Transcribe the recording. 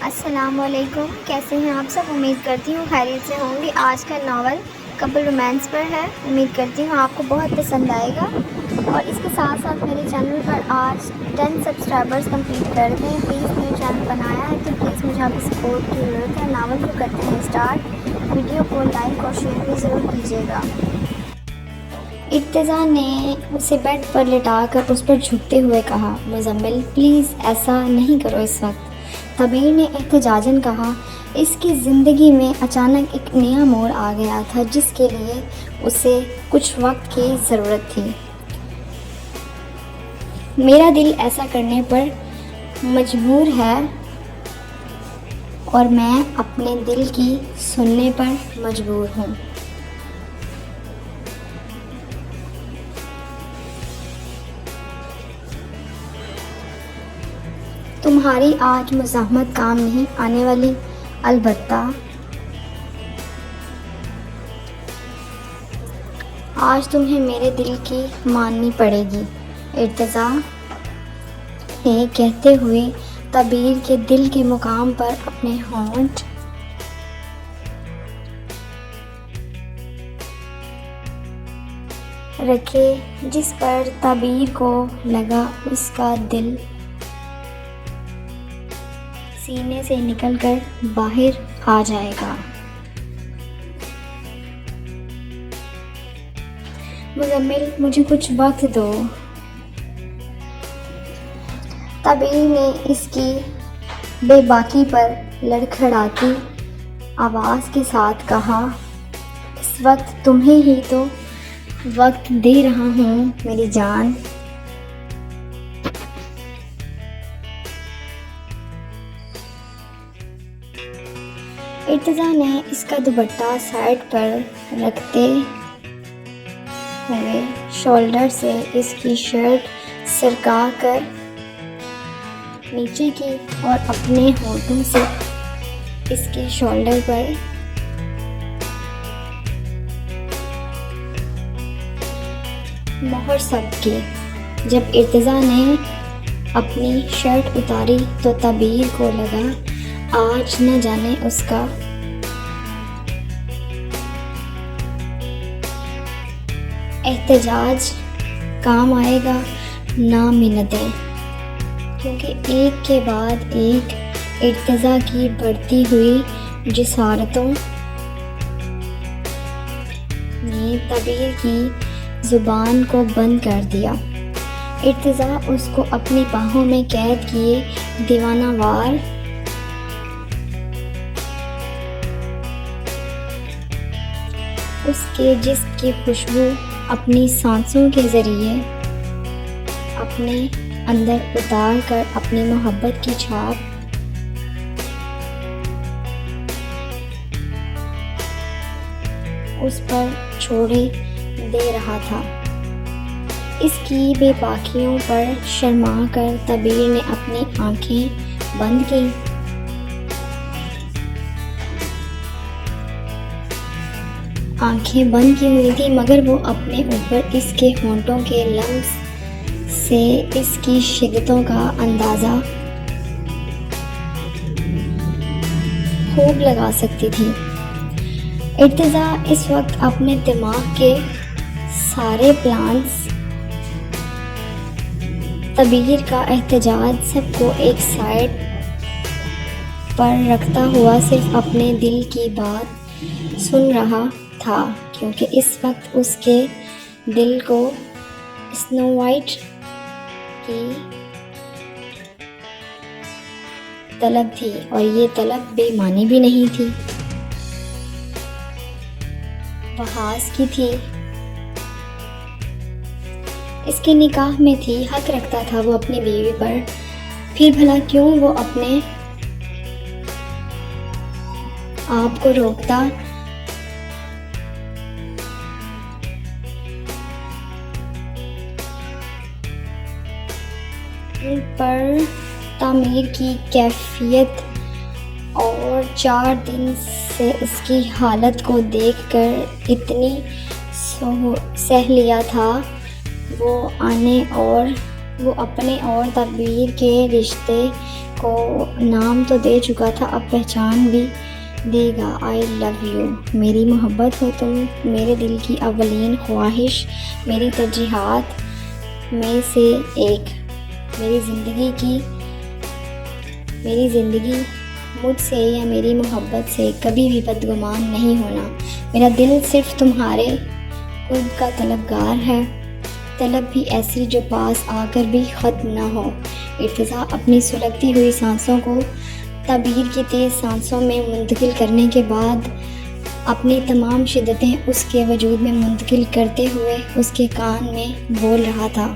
अस्सलामुअलैकुम, कैसे हैं आप सब। उम्मीद करती हूँ खैरियत से होंगे। आज का नावल कपल रोमांस पर है। उम्मीद करती हूँ आपको बहुत पसंद आएगा। और इसके साथ साथ मेरे चैनल पर आज 10 सब्सक्राइबर्स कंप्लीट कर दें। प्लीज़ मेरे चैनल बनाया है तो प्लीज़ मुझे आपकी सपोर्ट की ज़रूरत है। नावल को करते हैं स्टार्ट। वीडियो को लाइक और शेयर भी ज़रूर कीजिएगा। इर्तिज़ा ने उसे बेड पर लिटाकर उस पर झुकते हुए कहा, मुज़म्मिल प्लीज़ ऐसा नहीं करो इस वक्त। तबीर ने एहतजाजन कहा, इसकी ज़िंदगी में अचानक एक नया मोड़ आ गया था जिसके लिए उसे कुछ वक्त की ज़रूरत थी। मेरा दिल ऐसा करने पर मजबूर है और मैं अपने दिल की सुनने पर मजबूर हूँ। तुम्हारी आज मुज़ाहमत काम नहीं आने वाली, अलबत्ता आज तुम्हें मेरे दिल की माननी पड़ेगी। इर्तिज़ा ने कहते हुए तबीर के दिल के मुकाम पर अपने होंठ रखे, जिस पर तबीर को लगा उसका दिल सीने से निकलकर बाहर आ जाएगा। मुज़म्मिल मुझे कुछ वक्त दो। तबीर ने इसकी बेबाकी पर लड़खड़ाती आवाज़ के साथ कहा, इस वक्त तुम्हें ही तो वक्त दे रहा हूँ मेरी जान। इर्तिज़ा ने इसका दुपट्टा साइड पर रखते हुए शोल्डर से इसकी शर्ट सरका कर नीचे की और अपने होठों से इसके शोल्डर पर मोहर सब की। जब इर्तिज़ा ने अपनी शर्ट उतारी तो तबीर को लगा आज न जाने उसका एहतजाज काम आएगा ना मिन्नतें, क्योंकि एक के बाद एक इर्तिज़ा की बढ़ती हुई जिसारतों ने तबीर की ज़ुबान को बंद कर दिया। इर्तिज़ा उसको अपनी बाहों में कैद किए दीवानावार उसके जिस्म की खुशबू अपनी सांसों के ज़रिए अपने अंदर उतार कर अपनी मोहब्बत की छाप उस पर छोड़े दे रहा था। इसकी बेबाकियों पर शर्मा कर तबीर ने अपनी आंखें बंद की। आंखें बंद की हुई थी, मगर वो अपने ऊपर इसके होंठों के लम्स से इसकी शिद्दतों का अंदाज़ा खूब लगा सकती थी। इर्तिज़ा इस वक्त अपने दिमाग के सारे प्लान्स, तबीर का एहतजाज सबको एक साइड पर रखता हुआ सिर्फ अपने दिल की बात सुन रहा था, क्योंकि इस वक्त उसके दिल को स्नो वाइट की तलब थी और ये तलब बेमानी भी नहीं थी, बहास की थी। इसके निकाह में थी, हक रखता था वो अपनी बीवी पर। फिर भला क्यों वो अपने आप को रोकता। पर तामीर की कैफियत और 4 दिन से इसकी हालत को देखकर इतनी सह लिया था वो आने और वो अपने और तकदीर के रिश्ते को नाम तो दे चुका था, अब पहचान भी देगा। आई लव यू, मेरी मोहब्बत हो तुम, मेरे दिल की अवलीन ख्वाहिश, मेरी तरजीहात में से एक, मेरी ज़िंदगी मुझसे या मेरी मोहब्बत से कभी भी बदगुमान नहीं होना। मेरा दिल सिर्फ़ तुम्हारे खुद का तलबगार है, तलब भी ऐसी जो पास आकर भी ख़त्म ना हो। इर्तिज़ा अपनी सुलगती हुई सांसों को तबीर की तेज़ सांसों में मुंतकिल करने के बाद अपनी तमाम शिद्दतें उसके वजूद में मुंतकिल करते हुए उसके कान में बोल रहा था।